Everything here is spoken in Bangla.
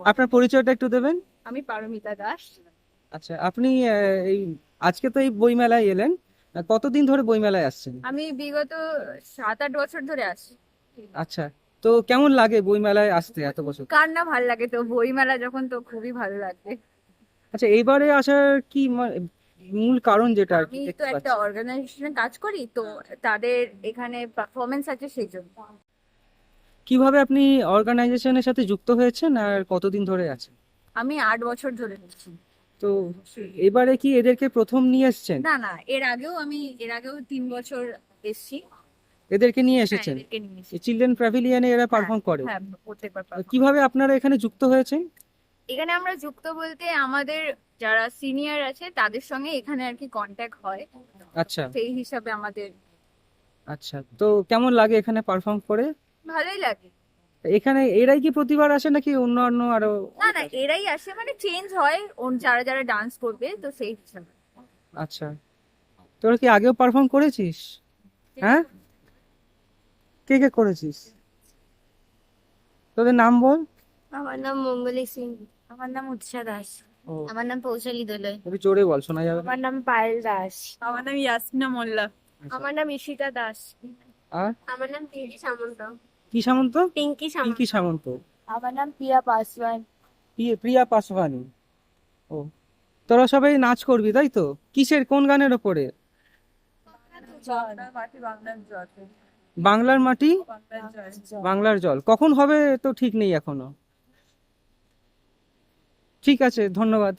আপনার পরিচয়টা একটু দেবেন? আমি পারমিতা দাস। আচ্ছা, আপনি এই আজকে তো এই বইমেলায় এলেন, কতদিন ধরে বইমেলায় আসছেন? আমি বিগত 7-8 বছর ধরে আসি। আচ্ছা, তো কেমন লাগে বইমেলায় আসতে এত বছর? কার না ভাল লাগে, তো বইমেলা যখন, তো খুবই ভালো লাগে। আচ্ছা, এইবারে আসার কি মূল কারণ যেটা আর কি আমি তো দেখতে একটা পাচ্ছি? অর্গানাইজেশনে কাজ করি, তো তাদের এখানে পারফরমেন্স আছে সেই জন্য। কিভাবে আপনি অর্গানাইজেশনের সাথে যুক্ত হয়েছেন আর কতদিন ধরে আছেন? আমি 8 বছর ধরে নিচ্ছি। তো এবারে কি এদেরকে প্রথম নিয়ে এসেছেন? না না, এর আগেও 3 বছর এসছি। এদেরকে নিয়ে হ্যাঁ, এসেছেন? এদেরকে নিয়ে এসেছি। চিলড্রেন প্যাভিলিয়নে এরা হ্যাঁ পারফর্ম করে? হ্যাঁ, প্রত্যেকবার perform। কিভাবে আপনারা এখানে যুক্ত হয়েছেন? এখানে আমরা যুক্ত বলতে আমাদের যারা সিনিয়র আছে তাদের সঙ্গে এখানে আর কি কন্ট্যাক্ট হয়, আচ্ছা। সেই হিসাবে আমাদের আচ্ছা, তো কেমন লাগে এখানে পারফর্ম করে? ভালোই লাগে। এখানে এরাই কি প্রতিবার আসে নাকি অন্য আরো না অনেক না, আসে? এরাই আসে, মানে চেঞ্জ হয় যারা যারা ডান্স করবে, তো সেই হিসাবে। আচ্ছা, তোরা কি আগেও পারফর্ম করেছিস? হ্যাঁ, কে কে করেছিস? তোদের নাম বল। আমার নাম মঙ্গলি সিং। আমার নাম উৎসা দাস। ও, আমার নাম পৌশালী দোলই। একটু জোরে বল, শোনা যাবে না। আমার নাম পায়েল দাস। আমার নাম ইয়াসমিনা মোল্লা। আচ্ছা, আমার নাম ঈশিতা দাস। আর আমার নাম পিঙ্কি সামন্ত। কি সামন্ত? পিঙ্কি সামন্ত। পিঙ্কি সামন্ত। আমার নাম প্রিয়া পাসওয়ান। প্রিয়া পাসওয়ানি। ও, তোরা সবাই নাচ করবি তাই তো? কিসের, কোন গানের ওপরে? বাংলার মাটি বাংলার জল। বাংলার মাটি বাংলার জল। বাংলার জল কখন হবে তো ঠিক নেই এখনো। ঠিক আছে, ধন্যবাদ।